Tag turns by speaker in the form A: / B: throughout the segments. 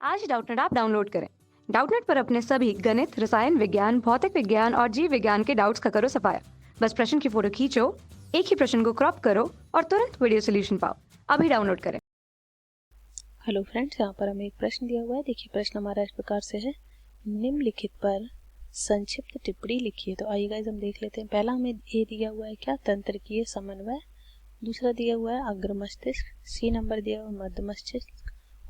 A: आज Doubtnut app download करें। Doubtnut पर अपने सभी गणित, रसायन विज्ञान, भौतिक विज्ञान और जीव विज्ञान के डाउट्स का करो सफाया। बस प्रश्न की फोटो खींचो, एक ही प्रश्न को क्रॉप करो और तुरंत वीडियो सोल्यूशन पाओ। अभी डाउनलोड करें।
B: हेलो फ्रेंड्स, यहाँ पर हमें एक प्रश्न दिया हुआ है। देखिए प्रश्न हमारा इस प्रकार से है, निम्नलिखित पर संक्षिप्त टिप्पणी लिखिए। तो आइए गाइस हम देख लेते हैं। पहला हमें ये दिया हुआ है क्या, तंत्रिकीय समन्वय। दूसरा दिया हुआ है अग्र मस्तिष्क। सी नंबर दिया हुआ है मध्य मस्तिष्क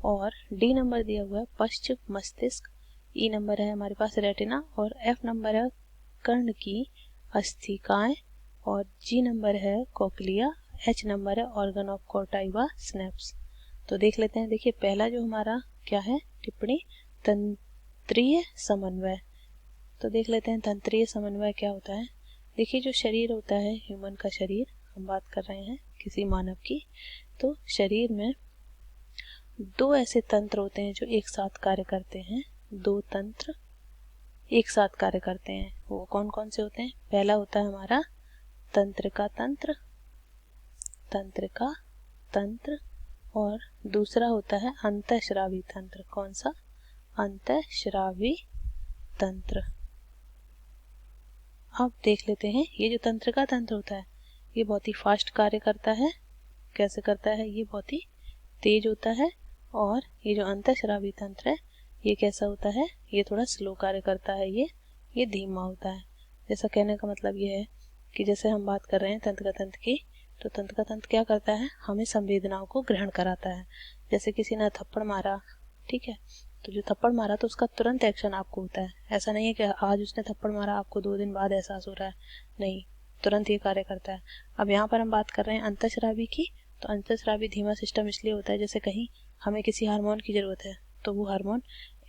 B: और डी नंबर दिया हुआ है पश्चिम मस्तिष्क। ई नंबर है हमारे पास रेटिना और एफ नंबर है कर्ण की अस्थिकाएं और जी नंबर है कोक्लिया। एच नंबर है ऑर्गन ऑफ कोर्टाइवा स्नैप्स। तो देख लेते हैं। देखिए पहला जो हमारा क्या है टिप्पणी, तंत्रीय समन्वय। तो देख लेते हैं तंत्रीय समन्वय क्या होता है। देखिए जो शरीर होता है, ह्यूमन का शरीर हम बात कर रहे हैं किसी मानव की, तो शरीर में दो ऐसे तंत्र होते हैं जो एक साथ कार्य करते हैं। दो तंत्र एक साथ कार्य करते हैं, वो कौन कौन से होते हैं। पहला होता है हमारा तंत्रिका तंत्र, तंत्रिका तंत्र, और दूसरा होता है अंतःस्रावी तंत्र। कौन सा, अंतःस्रावी तंत्र। अब देख लेते हैं। ये जो तंत्रिका तंत्र होता है ये बहुत ही फास्ट कार्य करता है। कैसे करता है, ये बहुत ही तेज होता है। और ये जो अंतःस्रावी तंत्र है ये कैसा होता है, ये थोड़ा स्लो कार्य करता है, ये धीमा होता है। जैसा कहने का मतलब ये है कि जैसे हम बात कर रहे हैं तंत्रिका तंत्र की, तो तंत्रिका तंत्र क्या करता है, हमें संवेदनाओं को ग्रहण कराता है। जैसे किसी ने थप्पड़ मारा, ठीक है, तो जो थप्पड़ मारा तो उसका तुरंत एक्शन आपको होता है। ऐसा नहीं है कि आज उसने थप्पड़ मारा आपको 2 दिन बाद एहसास हो रहा है, नहीं, तुरंत ये कार्य करता है। अब यहाँ पर हम बात कर रहे हैं अंतःस्रावी की, तो अंतःस्रावी धीमा सिस्टम इसलिए होता है जैसे कहीं हमें किसी हार्मोन की जरूरत है तो वो हार्मोन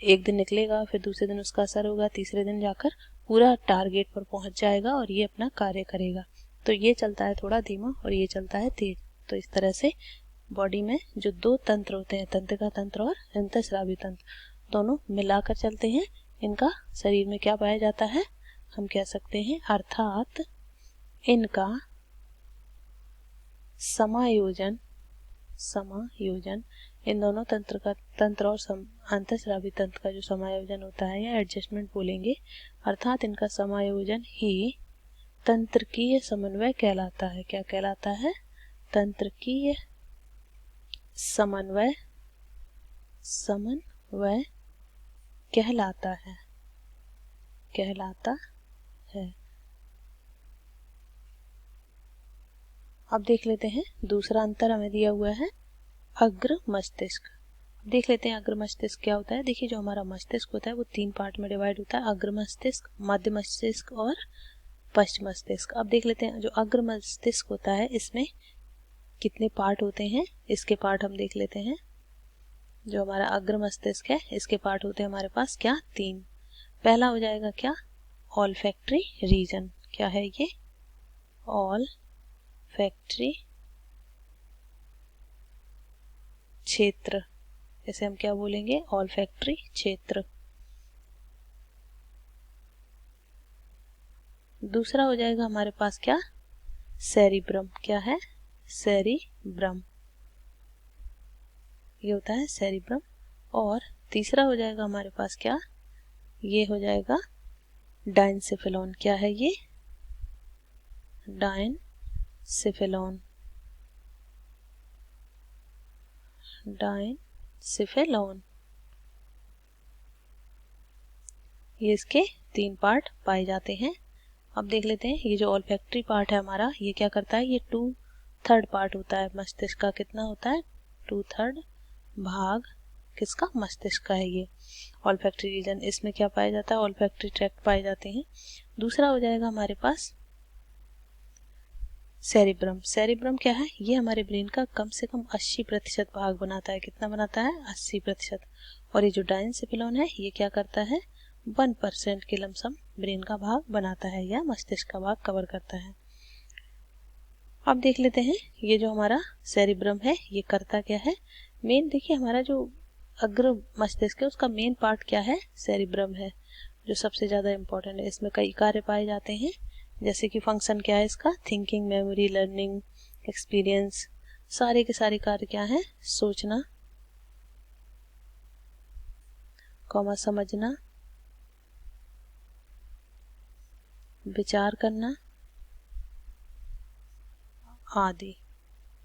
B: एक दिन निकलेगा, फिर दूसरे दिन उसका असर होगा, तीसरे दिन जाकर पूरा टारगेट पर पहुंच जाएगा और ये अपना कार्य करेगा। तो ये चलता है थोड़ा धीमा और ये चलता है तेज। तो इस तरह से बॉडी में जो दो तंत्र होते हैं, तंत्रिका तंत्र और अंतःस्रावी तंत्र, दोनों मिलाकर चलते हैं। इनका शरीर में क्या पाया जाता है, हम कह सकते हैं अर्थात इनका समायोजन इन दोनों तंत्र और अंतःस्रावी तंत्र का जो समायोजन होता है या एडजस्टमेंट बोलेंगे, अर्थात इनका समायोजन ही तंत्रिकीय समन्वय कहलाता है। क्या कहलाता है, तंत्रिकीय समन्वय कहलाता है। अब देख लेते हैं दूसरा अंतर हमें दिया हुआ है अग्र मस्तिष्क। देख लेते हैं अग्र मस्तिष्क क्या होता है। देखिए जो हमारा मस्तिष्क होता है वो 3 पार्ट में डिवाइड होता है, अग्र मस्तिष्क, मध्य मस्तिष्क और पश्चिम मस्तिष्क। अब देख लेते हैं जो अग्र मस्तिष्क होता है इसमें कितने पार्ट होते हैं, इसके पार्ट हम देख लेते हैं। जो हमारा अग्र मस्तिष्क है इसके पार्ट होते हैं हमारे पास क्या, 3। पहला हो जाएगा क्या, ऑल्फैक्टरी रीजन। क्या है ये, ऑल्फैक्टरी क्षेत्र, इसे हम क्या बोलेंगे, ऑल्फैक्टरी क्षेत्र। दूसरा हो जाएगा हमारे पास क्या, सेरिब्रम। क्या है, सेरिब्रम, ये होता है सेरिब्रम। और तीसरा हो जाएगा हमारे पास क्या, ये हो जाएगा डायनसेफेलॉन। क्या है ये, डायनसेफेलॉन, ये इसके 3 पार्ट पाए जाते हैं। अब देख लेते हैं ये जो ऑल्फैक्टरी पार्ट है हमारा, ये क्या करता है, ये 2/3 पार्ट होता है मस्तिष्क का। कितना होता है, 2/3 भाग किसका, मस्तिष्क का है ये ऑल्फैक्टरी रीजन। इसमें क्या पाया जाता है, ऑल्फैक्टरी ट्रैक्ट पाए जाते हैं। दूसरा हो जाएगा हमारे पास सेरिब्रम। सेरिब्रम क्या है, ये हमारे ब्रेन का कम से कम 80% भाग बनाता है। कितना बनाता है, 80%। और ये जो डायनसेफेलॉन है ये क्या करता है, 1% के लमसम ब्रेन का भाग बनाता है या मस्तिष्क का भाग कवर करता है। अब देख लेते हैं ये जो हमारा सेरिब्रम है ये करता क्या है। मेन देखिए हमारा जो अग्र मस्तिष्क है उसका मेन पार्ट क्या है, सेरिब्रम है, जो सबसे ज्यादा इंपॉर्टेंट है। इसमें कई कार्य पाए जाते हैं, जैसे कि फंक्शन क्या है इसका, थिंकिंग, मेमोरी, लर्निंग, एक्सपीरियंस, सारे के सारे कार्य क्या है, सोचना, कॉमा समझना, विचार करना आदि।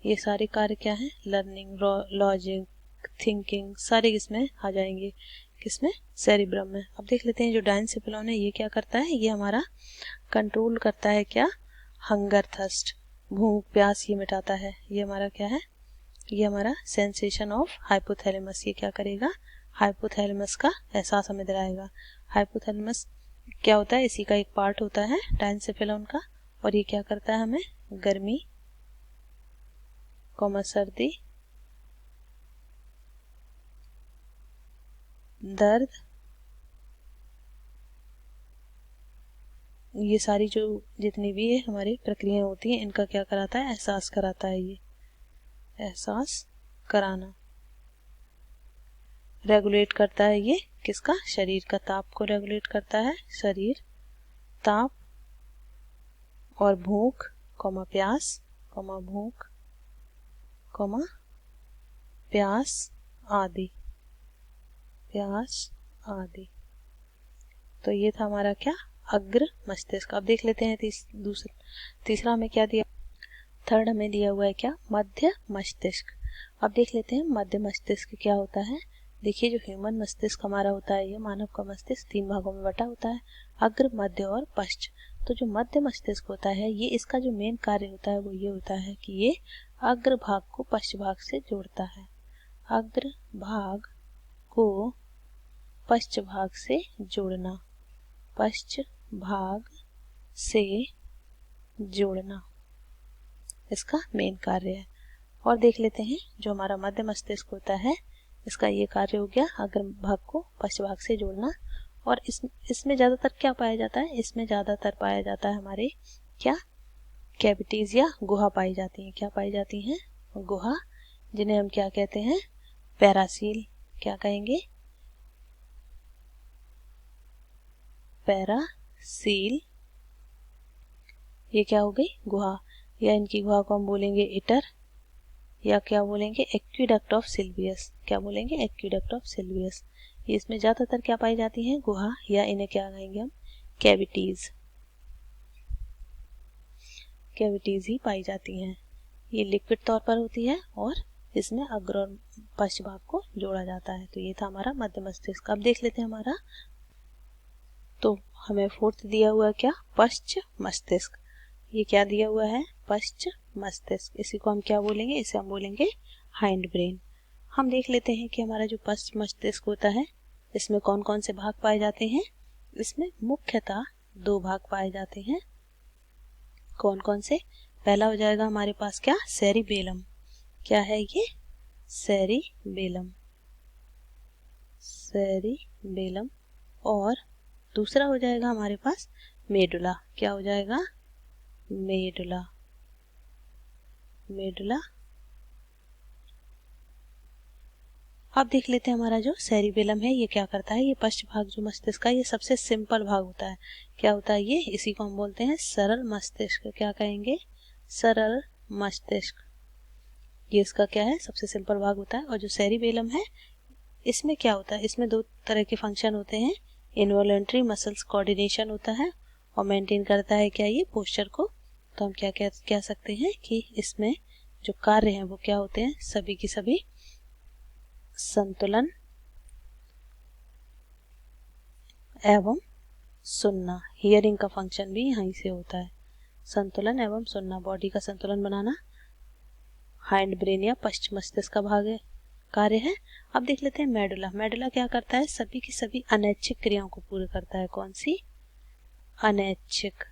B: ये सारे कार्य क्या हैं? लर्निंग, लॉजिक, थिंकिंग, सारे इसमें आ जाएंगे। किसमें? सेरिब्रम में। अब देख लेते हैं जो डायनसेफेलॉन है ये क्या करता है? ये हमारा कंट्रोल करता है क्या? हंगर, थर्स्ट, भूख प्यास, ये मिटाता है। ये हमारा क्या है? ये हमारा सेंसेशन ऑफ हाइपोथैलेमस। ये क्या करेगा? हाइपोथैलेमस का एहसास हमें दिलाएगा। हाइपोथैलेमस क्या होता है? इसी का एक पार्ट होता है डायनसेफेलॉन का। और ये क्या करता है? हमें गर्मी, कॉमा सर्दी, दर्द, ये सारी जो जितनी भी ये हमारी प्रक्रियाएं होती हैं इनका क्या कराता है? एहसास कराता है। ये एहसास कराना। रेगुलेट करता है ये किसका? शरीर का ताप को रेगुलेट करता है। शरीर, ताप और भूख, कॉमा प्यास, कॉमा भूख, कॉमा प्यास आदि, प्यास आदि। तो ये था हमारा क्या? अग्र मस्तिष्क। अब देख लेते हैं तीसरा हमें क्या दिया? थर्ड हमें दिया हुआ है क्या? मध्य मस्तिष्क। अब देख लेते हैं मध्य मस्तिष्क क्या होता है। देखिए जो ह्यूमन मस्तिष्क हमारा होता है, ये मानव का मस्तिष्क 3 भागों में बटा होता है, अग्र, मध्य और पश्च। तो जो मध्य मस्तिष्क होता है ये, इसका जो मेन कार्य होता है वो ये होता है कि ये अग्र भाग को पश्च भाग से जोड़ता है। अग्र भाग को पश्च भाग से जोड़ना, पश्च भाग से जोड़ना इसका मेन कार्य है। और देख लेते हैं जो हमारा मध्य मस्तिष्क होता है इसका ये कार्य हो गया अग्र भाग को पश्च भाग से जोड़ना। और इसमें ज्यादातर क्या पाया जाता है? इसमें ज्यादातर पाया जाता है हमारे क्या? कैविटीज या गुहा पाई जाती हैं। क्या पाई जाती हैं? गुहा, जिन्हें हम क्या कहते हैं? पैरासील। क्या कहेंगे? पैरासील। ये क्या हो गई? गुहा। या इनकी गुहा को हम बोलेंगे इटर, या क्या बोलेंगे? Aqueduct of Silvius. क्या बोलेंगे? Aqueduct of Silvius. ये इसमें ज्यादातर क्या पाई जाती हैं? गुहा, या इन्हें क्या कहेंगे हम? कैविटीज। कैविटीज ही पाई जाती हैं। ये लिक्विड तौर पर होती है और इसमें अग्र और पश्च भाग को जोड़ा जाता है। तो ये था हमारा मध्य मस्तिष्क। अब देख लेते हैं हमारा, तो हमें फोर्थ दिया हुआ है क्या? पश्च मस्तिष्क। ये क्या दिया हुआ है? पश्च मस्तिष्क। इसी को हम क्या बोलेंगे? इसे हम बोलेंगे हाइंड ब्रेन। हम देख लेते हैं कि हमारा जो पश्च मस्तिष्क होता है इसमें कौन कौन से भाग पाए जाते हैं। इसमें मुख्यतः 2 भाग पाए जाते हैं। कौन कौन से? पहला हो जाएगा हमारे पास क्या? सेरिबेलम। क्या है ये? Cerebellum, cerebellum. और दूसरा हो जाएगा हमारे पास मेडुला। क्या हो जाएगा? Medulla, medulla. अब देख लेते हैं हमारा जो सेरिबेलम है ये क्या करता है। ये पश्च भाग जो मस्तिष्क का ये सबसे सिंपल भाग होता है। क्या होता है ये? इसी को हम बोलते हैं सरल मस्तिष्क। क्या कहेंगे? सरल मस्तिष्क। ये इसका क्या है? सबसे सिंपल भाग होता है। और जो सेरिबेलम है इसमें क्या होता है? इसमें 2 तरह के फंक्शन होते हैं। इनवॉलेंट्री मसल्स कोऑर्डिनेशन होता है और मेंटेन करता है क्या? ये पोस्चर को। तो हम क्या कह सकते हैं कि इसमें जो कार्य हैं वो क्या होते हैं? सभी की सभी संतुलन एवं सुनना। हियरिंग का फंक्शन भी यहीं से होता है। संतुलन एवं सुनना, बॉडी का संतुलन बनाना हाइंड ब्रेन या पश्च मस्तिष्क का भाग है, कार्य है। अब देख लेते हैं मेडुला। मेडुला क्या करता है? सभी की सभी अनैच्छिक क्रियाओं को पूरा करता है। कौन सी? अनैच्छिक।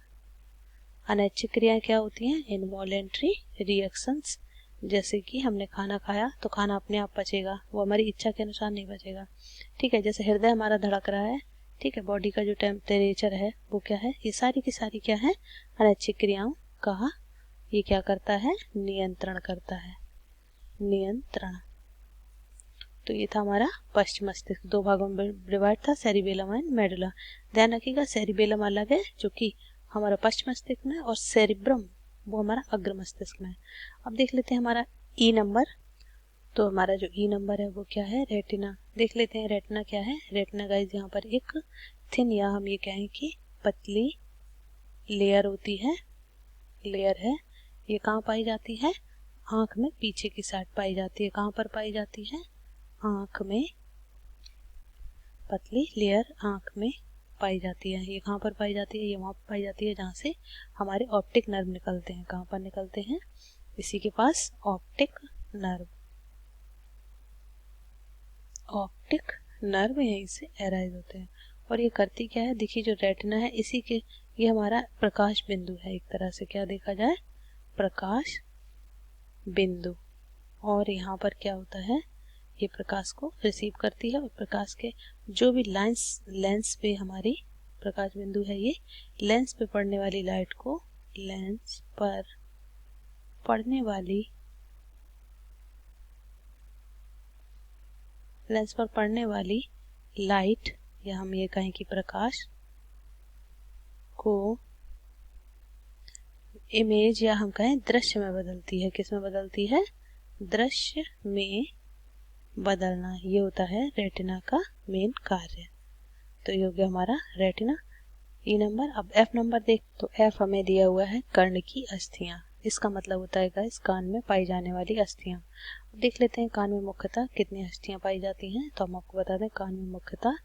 B: अनैच्छिक क्रियाएं क्या होती हैं? Involuntary reactions. जैसे कि हमने खाना खाया तो खाना अपने आप पचेगा, वो हमारी इच्छा के अनुसार नहीं पचेगा। ठीक है, जैसे हृदय हमारा धड़क रहा है, ठीक है, बॉडी का जो टेम्परेचर है वो क्या है? ये सारी की सारी क्या है? अनैच्छिक क्रियाओं का ये क्या करता है? नियंत्रण करता है। नियंत्रण। तो ये था हमारा पश्च मस्तिष्क। 2 भागों में डिवाइड था, सेरिबेलम एंड मेडुला। ध्यान रखिएगा सेरिबेलम अलग है जो कि हमारा पश्च मस्तिष्क में, और सेरिब्रम वो हमारा अग्र मस्तिष्क में। अब देख लेते हैं हमारा ई नंबर। तो हमारा जो ई नंबर है वो क्या है? रेटिना। देख लेते हैं रेटिना क्या है। रेटिना गाइस यहाँ पर एक थिन या हम ये कहें कि पतली लेयर होती है, लेयर है। ये कहाँ पाई जाती है? आँख में पीछे की साइड पाई जाती है। कहाँ पर पाई जाती है? आँख में। पतली लेयर आँख में पाई जाती है। ये कहाँ पर पाई जाती है? ये वहाँ पर पाई जाती है जहाँ से हमारे ऑप्टिक नर्व निकलते हैं। कहाँ पर निकलते हैं? इसी के पास ऑप्टिक नर्व। ऑप्टिक नर्व यहीं से एराइज होते हैं। और ये करती क्या है? देखिए जो रेटिना है इसी के, ये हमारा प्रकाश बिंदु है एक तरह से, क्या देखा जाए? प्रकाश बिंदु। और यहाँ पर क्या होता है? ये प्रकाश को रिसीव करती है और प्रकाश के जो भी लेंस पे हमारी प्रकाश बिंदु है, ये लेंस पे पड़ने वाली लाइट को, लेंस पर पड़ने वाली लाइट या हम ये कहें कि प्रकाश को इमेज या हम कहें दृश्य में बदलती है। किस में बदलती है? दृश्य में बदलना। ये होता है रेटिना का मेन कार्य। तो ये हो गया हमारा रेटिना। ई नंबर। अब एफ नंबर देख, तो एफ हमें दिया हुआ है कर्ण की अस्थियां। इसका मतलब होता है गाइस कान में पाई जाने वाली अस्थियां। देख लेते हैं कान में मुख्यतः कितनी अस्थियां पाई जाती हैं। तो हम आपको बता दें कान में मुख्यतः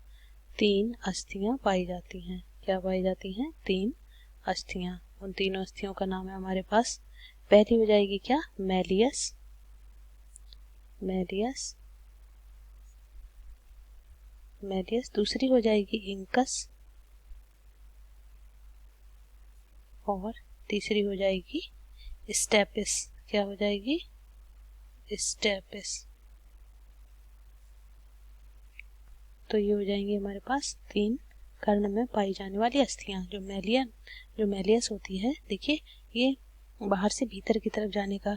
B: 3 अस्थियां पाई जाती हैं। क्या पाई जाती हैं? 3 अस्थियां। उन तीनों अस्थियों का नाम है हमारे पास, पहली हो जाएगी क्या? मैलियस। दूसरी हो जाएगी इंकस और तीसरी हो जाएगी स्टेपिस। क्या हो जाएगी? स्टेपिस। तो ये हो जाएंगे हमारे पास 3 कर्ण में पाई जाने वाली अस्थियां। जो मैलियस होती है, देखिए ये बाहर से भीतर की तरफ जाने का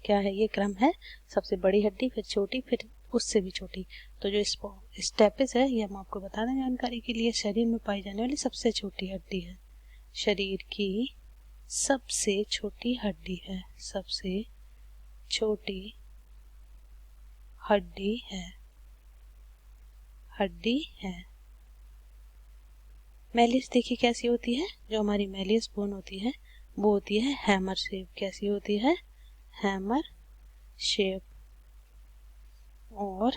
B: क्या है? ये क्रम है। सबसे बड़ी हड्डी, फिर छोटी, फिर उससे भी छोटी। तो जो स्टेपिस है, ये हम आपको बता दें जानकारी के लिए, शरीर में पाई जाने वाली सबसे छोटी हड्डी है। शरीर की सबसे छोटी हड्डी है। सबसे छोटी हड्डी है। मैलियस देखिए कैसी होती है? जो हमारी मैलियस बोन होती है वो होती है हैमर शेप। कैसी होती है? Hammer shape. और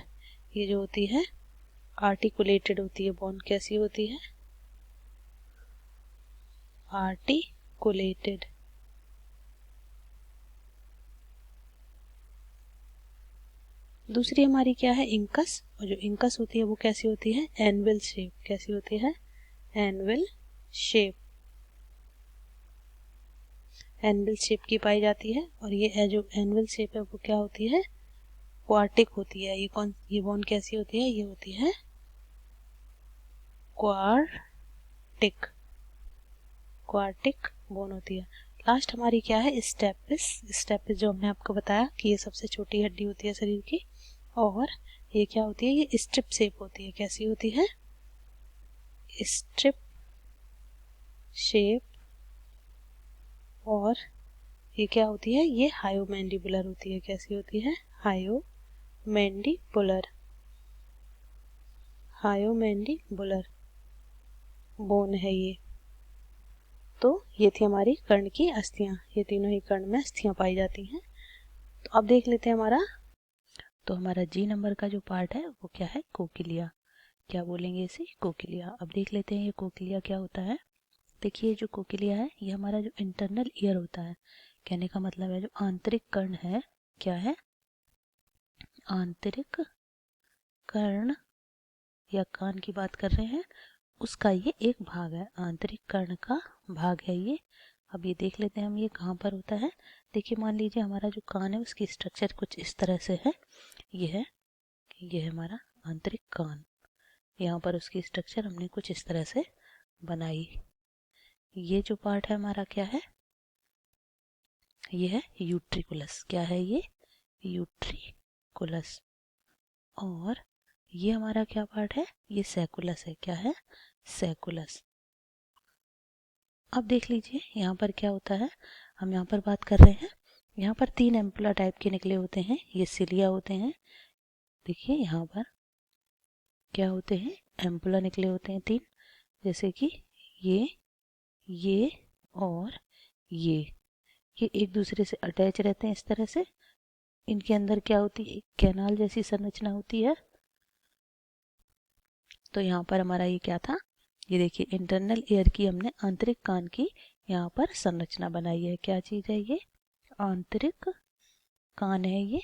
B: ये जो होती है आर्टिकुलेटेड होती है बोन। कैसी होती है? आर्टिकुलेटेड। दूसरी हमारी क्या है? इंकस। और जो इंकस होती है वो कैसी होती है? Anvil shape. कैसी होती है? Anvil shape. एनविल शेप की पाई जाती है। और ये जो एनविल शेप है वो क्या होती है? क्वार्टिक होती है। ये बोन कैसी होती है? ये होती है क्वार्टिक बोन होती है। लास्ट हमारी क्या है? स्टेपिस जो हमने आपको बताया कि ये सबसे छोटी हड्डी होती है शरीर की। और ये क्या होती है? ये स्ट्रिप शेप होती है। कैसी होती है? Strip shape. और ये क्या होती है? ये हायोमैंडिबुलर होती है। कैसी होती है? हायोमैंडिबुलर बोन है ये। तो ये थी हमारी कर्ण की अस्थियां। ये तीनों ही कर्ण में अस्थियां पाई जाती हैं। तो अब देख लेते हैं हमारा जी नंबर का जो पार्ट है वो क्या है? कोकिलिया। क्या बोलेंगे इसे? कोकिलिया। अब देख लेते हैं ये कोकिलिया क्या होता है। देखिए जो कोकिलिया है ये हमारा जो इंटरनल ईयर होता है, कहने का मतलब है जो आंतरिक कर्ण है, क्या है? आंतरिक कर्ण या कान की बात कर रहे हैं, उसका ये एक भाग है। आंतरिक कर्ण का भाग है ये। अब ये देख लेते हैं हम ये कहाँ पर होता है। देखिए मान लीजिए हमारा जो कान है उसकी स्ट्रक्चर कुछ इस तरह से है। ये है हमारा आंतरिक कान। यहाँ पर उसकी स्ट्रक्चर हमने कुछ इस तरह से बनाई। ये जो पार्ट है हमारा क्या है? ये है यूट्रिकुलस। क्या है ये? यूट्रिकुलस। और ये हमारा क्या पार्ट है? ये सैकुलस है। क्या है? सैकुलस। अब देख लीजिए यहाँ पर क्या होता है। हम यहाँ पर बात कर रहे हैं, यहाँ पर 3 एम्पुला टाइप के निकले होते हैं। ये सिलिया होते हैं। देखिए यहाँ पर क्या होते हैं, एम्पुला निकले होते हैं 3, जैसे कि ये और ये एक दूसरे से अटैच रहते हैं इस तरह से। इनके अंदर क्या होती है, कैनाल जैसी संरचना होती है। तो यहाँ पर हमारा ये क्या था, ये देखिए इंटरनल ईयर की हमने आंतरिक कान की यहाँ पर संरचना बनाई है। क्या चीज है ये, आंतरिक कान है ये।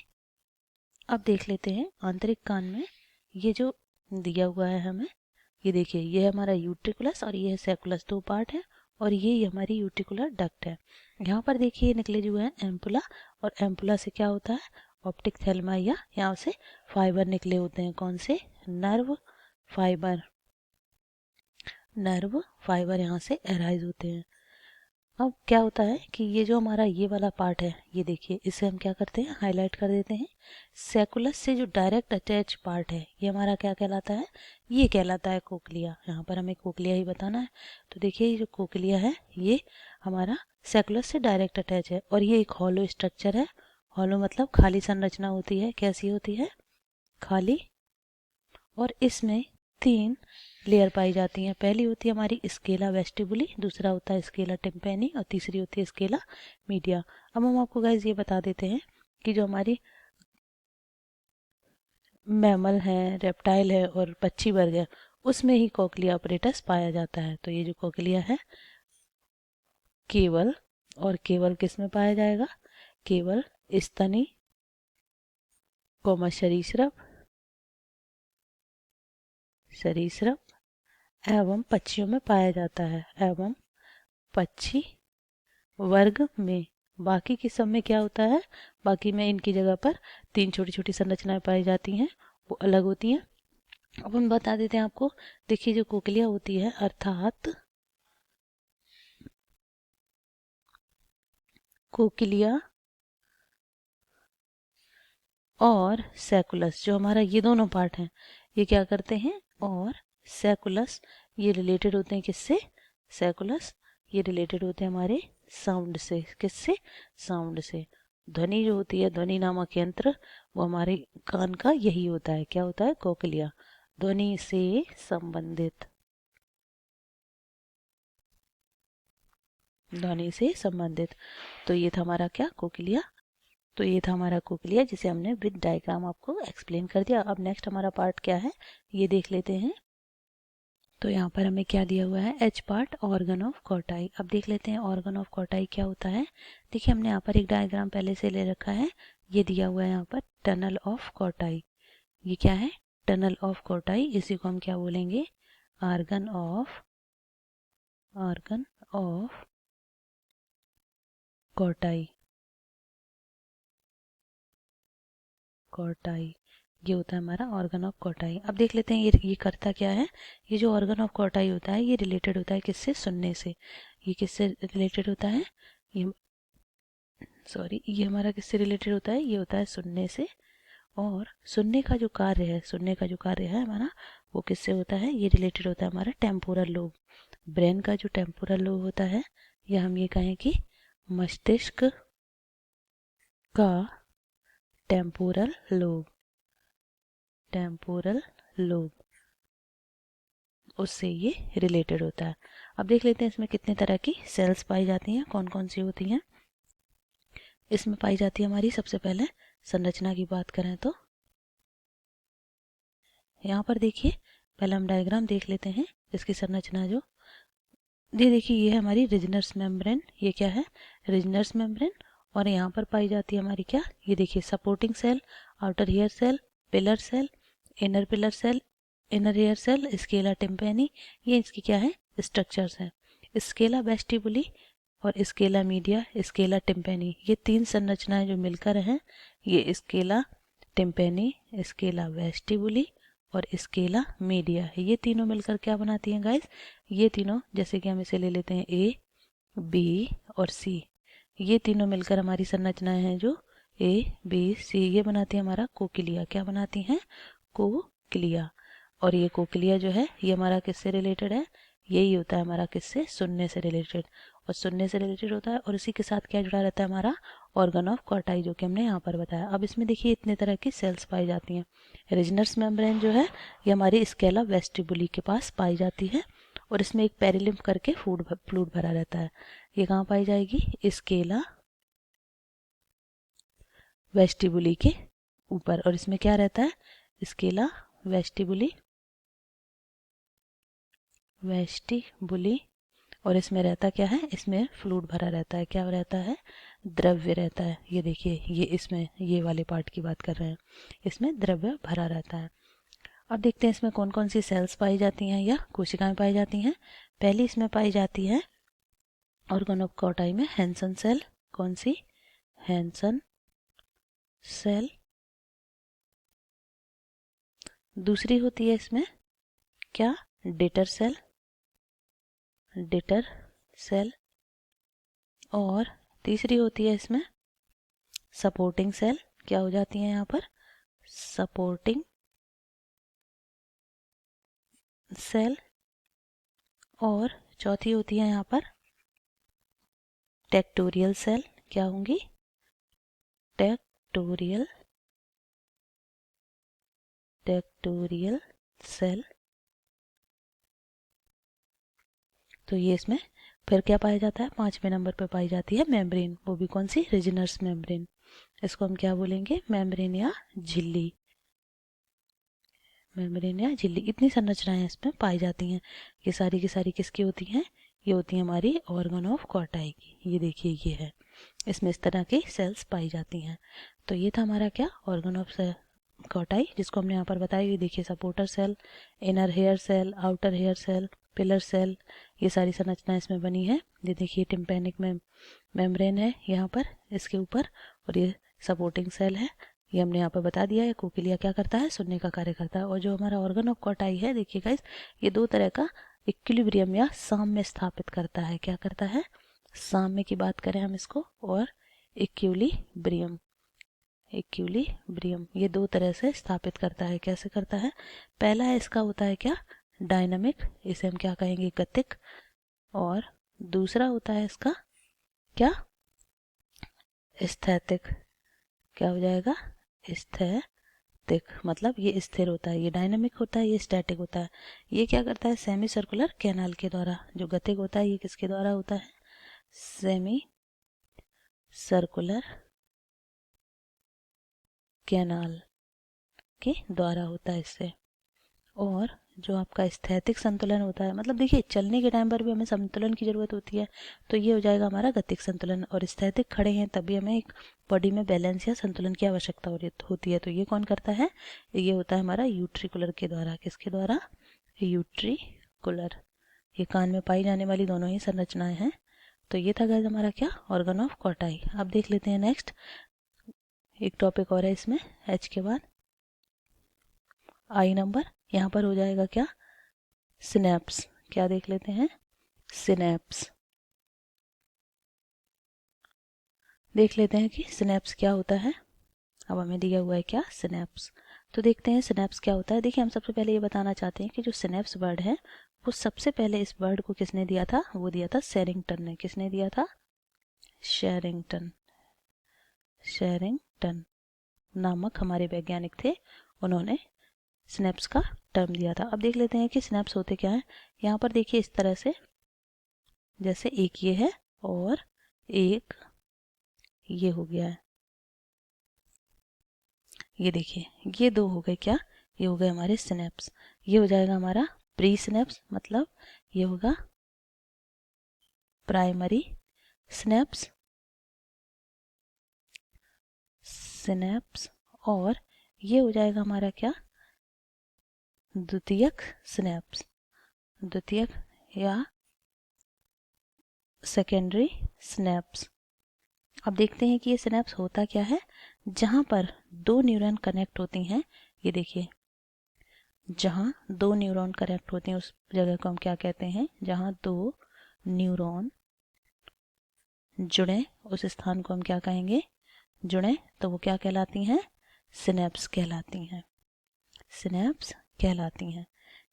B: अब देख लेते हैं आंतरिक कान में ये जो दिया हुआ है हमें, ये देखिए ये हमारा यूट्रिकुलस और ये है सैकुलस, 2 पार्ट है, और ये हमारी यूट्रिकुलर डक्ट है। यहाँ पर देखिए निकले जो है एम्पुला, और एम्पुला से क्या होता है, ऑप्टिक थैलमा या यहाँ से फाइबर निकले होते हैं। कौन से, नर्व फाइबर, नर्व फाइबर यहाँ से अराइज होते हैं। अब क्या होता है कि ये जो हमारा ये वाला पार्ट है, ये देखिए इसे हम क्या करते हैं, हाईलाइट कर देते हैं। सैकुलस से जो डायरेक्ट अटैच पार्ट है ये हमारा क्या कहलाता है, ये कहलाता है कोक्लिया। यहाँ पर हमें कोक्लिया ही बताना है। तो देखिए ये जो कोक्लिया है ये हमारा सैकुलस से डायरेक्ट अटैच है, और ये एक हॉलो स्ट्रक्चर है। हॉलो मतलब खाली संरचना होती है। कैसी होती है, खाली। और इसमें 3 लेयर पाई जाती हैं। पहली होती है हमारी स्केला वेस्टिबुली, दूसरा होता है स्केला टिम्पेनी, और तीसरी होती है स्केला मीडिया। अब हम आपको गाइज ये बता देते हैं कि जो हमारी मैमल है, रेप्टाइल है और पक्षी वर्ग है, उसमें ही कोक्लिया ऑपरेटस पाया जाता है। तो ये जो कोक्लिया है केवल, और केवल किस में पाया जाएगा, केवल स्तनी सरीसृप एवं पक्षियों में पाया जाता है, एवं पक्षी वर्ग में। बाकी के सब में क्या होता है, बाकी में इनकी जगह पर 3 छोटी छोटी संरचनाएं पाई जाती हैं, वो अलग होती हैं। अब हम बता देते हैं आपको। देखिए जो कोक्लिया होती है, अर्थात कोक्लिया और सैकुलस, जो हमारा ये दोनों पार्ट हैं, ये क्या करते हैं, और सैकुलस ये रिलेटेड होते हैं किससे, सैकुलस ये रिलेटेड होते हैं हमारे साउंड से। किससे, साउंड से। ध्वनि जो होती है, ध्वनि नामक यंत्र, वो हमारे कान का यही होता है। क्या होता है, कोक्लिया, ध्वनि से संबंधित, ध्वनि से संबंधित। तो ये था हमारा क्या, कोक्लिया। तो ये था हमारा कोक्लिया, जिसे हमने विद डायग्राम आपको एक्सप्लेन कर दिया। अब नेक्स्ट हमारा पार्ट क्या है, ये देख लेते हैं। तो यहाँ पर हमें क्या दिया हुआ है, एच पार्ट, ऑर्गन ऑफ कॉटाई। अब देख लेते हैं ऑर्गन ऑफ कॉटाई क्या होता है। देखिए हमने यहाँ पर एक डायग्राम पहले से ले रखा है। ये दिया हुआ है यहाँ पर टनल ऑफ कॉटाई। ये क्या है, टनल ऑफ कॉटाई। इसी को हम क्या बोलेंगे, ऑर्गन ऑफ कॉटाई। ये होता है हमारा ऑर्गन ऑफ कॉटाई। अब देख लेते हैं ये करता क्या है। ये जो ऑर्गन ऑफ कॉटाई होता है, ये रिलेटेड होता है किससे, सुनने से। ये किससे रिलेटेड होता है, ये हमारा किससे रिलेटेड होता है, ये होता है सुनने से। और सुनने का जो कार्य है हमारा, वो किससे होता है, ये रिलेटेड होता है हमारा टेम्पोरल लोब। ब्रेन का जो टेम्पोरल लोब होता है, या हम ये कहें कि मस्तिष्क का टेम्पोरल लोब, उससे ये रिलेटेड होता है। अब देख लेते हैं इसमें कितने तरह की सेल्स पाई जाती हैं, कौन कौन सी होती हैं। इसमें पाई जाती है हमारी, सबसे पहले संरचना की बात करें तो यहाँ पर देखिए, पहले हम डायग्राम देख लेते हैं इसकी संरचना। जो ये देखिए, ये है हमारी रिजनर्स मेम्ब्रेन। ये क्या है, रिजनर्स मेम्ब्रेन। और यहाँ पर पाई जाती है हमारी क्या, ये देखिए supporting cell, outer hair cell, pillar cell, inner pillar cell, inner hair cell, scala tympani. ये इसकी क्या है, स्ट्रक्चर्स हैं। स्केला वेस्टिबुली और स्केला मीडिया, स्केला टिम्पेनी, ये 3 संरचनाएं जो मिलकर हैं, ये स्केला टिम्पेनी, स्केला वेस्टिबुली और स्केला मीडिया है। ये तीनों मिलकर क्या बनाती हैं गाइस, ये तीनों, जैसे कि हम इसे ले लेते हैं ए, बी और सी। ये तीनों मिलकर हमारी संरचनाएं हैं जो ए, बी, सी, ये बनाती है हमारा कोक्लिया। क्या बनाती हैं, कोक्लिया। और ये कोक्लिया जो है, ये हमारा किससे रिलेटेड है, यही होता है हमारा किससे, सुनने से रिलेटेड, और सुनने से रिलेटेड होता है। और इसी के साथ क्या जुड़ा रहता है हमारा, ऑर्गन ऑफ कॉटाई, जो कि हमने यहाँ पर बताया। अब इसमें देखिए इतने तरह की सेल्स पाई जाती हैं। रिजनर्स मेम्ब्रेन जो है ये हमारी स्केला वेस्टिबुली के पास पाई जाती है, और इसमें एक पेरिलिम्फ करके फ्लूइड भरा रहता है। ये कहाँ पाई जाएगी, स्केला वेस्टिबुली के ऊपर, और इसमें क्या रहता है, स्केला वेस्टिबुली और इसमें रहता क्या है, इसमें फ्लूइड भरा रहता है। क्या रहता है, द्रव्य रहता है। ये देखिए, ये इसमें ये वाले पार्ट की बात कर रहे हैं, इसमें द्रव्य भरा रहता है। अब देखते हैं इसमें कौन कौन सी सेल्स पाई जाती हैं या कोशिकाएं पाई जाती हैं। पहली इसमें पाई जाती है ऑर्गन ऑफ कॉटाई में हैंसन सेल। कौन सी, हैंसन सेल। दूसरी होती है इसमें क्या, डिटर सेल, डिटर सेल। और तीसरी होती है इसमें सपोर्टिंग सेल। क्या हो जाती है यहाँ पर, सपोर्टिंग सेल। और चौथी होती है यहाँ पर टेक्टोरियल सेल। क्या होंगी, टेक्टोरियल सेल। तो ये इसमें फिर क्या पाया जाता है, 5वें नंबर पर पाई जाती है मेम्ब्रेन। वो भी कौन सी, रिजनर्स मेम्ब्रेन। इसको हम क्या बोलेंगे, मेम्ब्रेन या झिल्ली, मेम्ब्रेन या झिल्ली। इतनी संरचनाएं इसमें पाई जाती हैं। ये सारी की सारी किसकी होती हैं, ये होती है हमारी ऑर्गन ऑफ कॉटाई की। ये देखिए ये है, इसमें इस तरह की सेल्स पाई जाती हैं। तो ये था हमारा क्या, ऑर्गन ऑफ कॉटाई, जिसको हमने यहाँ पर बताया। ये देखिए supporter cell, inner hair cell, outer hair cell, pillar cell, ये सारी संरचना इसमें बनी है। ये देखिए टिम्पैनिक में मेम्ब्रेन है यहाँ पर इसके ऊपर, और ये सपोर्टिंग सेल है। ये हमने यहाँ पर बता दिया है। कोकिलिया क्या करता है, सुनने का कार्य करता है। और जो हमारा ऑर्गन ऑफ कॉटाई है, देखिए गाइस, ये दो तरह का इक्विलिब्रियम या साम्य स्थापित करता है। क्या करता है, साम्य की बात करें हम इसको, और इक्विलिब्रियम, ये दो तरह से स्थापित करता है। कैसे करता है, पहला है इसका होता है क्या, डायनामिक, इसे हम क्या कहेंगे, गतिक। और दूसरा होता है इसका क्या, स्थैतिक। क्या हो जाएगा, स्थैतिक, मतलब ये स्थिर होता है। ये डायनामिक होता है, ये स्टैटिक होता है। ये क्या करता है, सेमी सर्कुलर कैनाल के द्वारा। जो गतिक होता है ये किसके द्वारा होता है, सेमी सर्कुलर कैनाल के द्वारा होता है इससे। और जो आपका स्थैतिक संतुलन होता है, मतलब देखिए चलने के टाइम पर भी हमें संतुलन की ज़रूरत होती है, तो ये हो जाएगा हमारा गतिक संतुलन। और स्थैतिक खड़े हैं तभी हमें एक बॉडी में बैलेंस या संतुलन की आवश्यकता होती है। तो ये कौन करता है, ये होता है हमारा यूट्रिकुलर के द्वारा। किसके द्वारा, यूट्रिकुलर। ये कान में पाई जाने वाली दोनों ही संरचनाएं हैं। तो ये था गाइस हमारा क्या, ऑर्गन ऑफ कॉटाई। अब देख लेते हैं नेक्स्ट एक टॉपिक और है इसमें, एच के बाद आई नंबर। यहाँ पर हो जाएगा क्या, सिनेप्स। क्या देख लेते हैं, सिनेप्स। देख लेते हैं कि सिनेप्स क्या होता है। अब हमें दिया हुआ है क्या, सिनेप्स। तो देखते हैं सिनेप्स क्या होता है। देखिए हम सबसे पहले ये बताना चाहते हैं कि जो सिनेप्स वर्ड है, वो सबसे पहले इस वर्ड को किसने दिया था, वो दिया था शेरिंगटन ने। किसने दिया था, शेरिंगटन नामक हमारे वैज्ञानिक थे, उन्होंने सिनेप्स का टर्म दिया था। अब देख लेते हैं कि सिनेप्स होते क्या है। यहाँ पर देखिए इस तरह से, जैसे एक ये है और एक ये हो गया है। ये देखिए ये दो हो गए क्या, ये हो गए हमारे सिनेप्स। ये हो जाएगा हमारा प्री सिनेप्स, मतलब ये होगा प्राइमरी सिनेप्स, और ये हो जाएगा हमारा क्या, द्वितीयक सिनेप्स, द्वितीयक या सेकेंडरी सिनेप्स। अब देखते हैं कि ये सिनेप्स होता क्या है। जहाँ पर दो न्यूरॉन कनेक्ट होती हैं, ये देखिए जहाँ दो न्यूरॉन कनेक्ट होते हैं उस जगह को हम क्या कहते हैं, जहाँ दो न्यूरॉन जुड़े उस स्थान को हम क्या कहेंगे, जुड़े, तो वो क्या कहलाती हैं, सिनेप्स कहलाती हैं, सिनेप्स कहलाती हैं।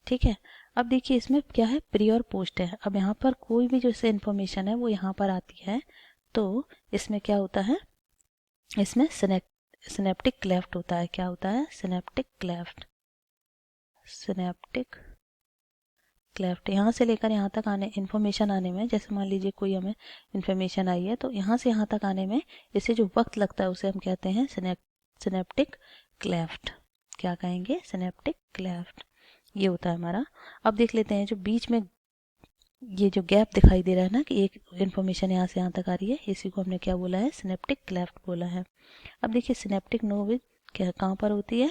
B: ठीक है। अब देखिए इसमें क्या है, प्री और पोस्ट है। अब यहाँ पर कोई भी जो से इन्फॉर्मेशन है वो यहाँ पर आती है, तो इसमें क्या होता है, इसमें सिनेप्टिक क्लेफ्ट होता है। क्या होता है, सिनेप्टिक क्लेफ्ट। सिनेप्टिक क्लेफ्ट यहाँ से लेकर यहाँ तक आने, इन्फॉर्मेशन आने में, जैसे मान लीजिए कोई हमें इन्फॉर्मेशन आई है तो यहाँ से यहाँ तक आने में इसे जो वक्त लगता है उसे हम कहते हैं सिनेप्टिक क्लेफ्ट। क्या कहेंगे, सिनेप्टिक क्लेफ्ट। ये होता है हमारा। अब देख लेते हैं जो बीच में ये जो गैप दिखाई दे रहा है ना, कि एक इन्फॉर्मेशन यहाँ से यहाँ तक आ रही है, इसी को हमने क्या बोला है, सिनेप्टिक क्लेफ्ट बोला है। अब देखिए सिनेप्टिक नोब क्या कहाँ पर होती है,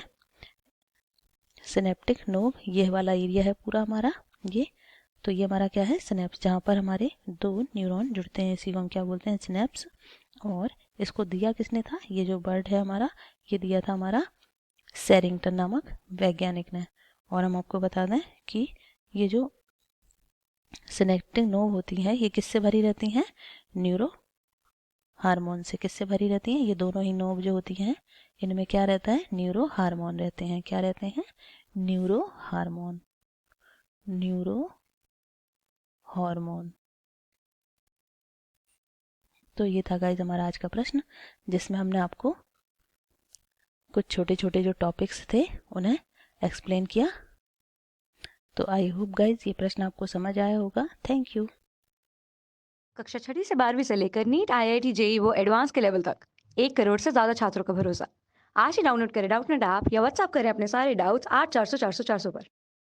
B: सिनेप्टिक नोब ये वाला एरिया है पूरा हमारा ये, तो ये हमारा क्या है, सिनेप्स, जहाँ पर हमारे दो न्यूरॉन जुड़ते हैं, इसी को हम क्या बोलते हैं, सिनेप्स। और इसको दिया किसने था, ये जो बर्ड है हमारा, ये दिया था हमारा सैरिंगटन नामक वैज्ञानिक ने। और हम आपको बता दें कि ये जो सिनेप्टिक नोब होती हैं ये किससे भरी रहती हैं, न्यूरो हार्मोन से। किससे भरी रहती हैं, ये दोनों ही नोब जो होती हैं इनमें क्या रहता है, न्यूरो हार्मोन रहते हैं। क्या रहते हैं, न्यूरो हार्मोन, न्यूरो हार्मोन। तो ये था गाइज हमारा आज का प्रश्न, जिसमें हमने आपको कुछ छोटे छोटे जो टॉपिक्स थे उन्हें एक्सप्लेन किया। तो आई होप गाइज ये प्रश्न आपको समझ आया होगा। Thank you.
A: कक्षा 6 से 12वीं से लेकर नीट, IIT, JEE वो एडवांस के लेवल तक 1 करोड़ से ज़्यादा छात्रों का भरोसा। आज ही डाउनलोड करें डाउटनेट ऐप या व्हाट्सएप करें अपने सारे डाउट्स 8400 400 400 पर।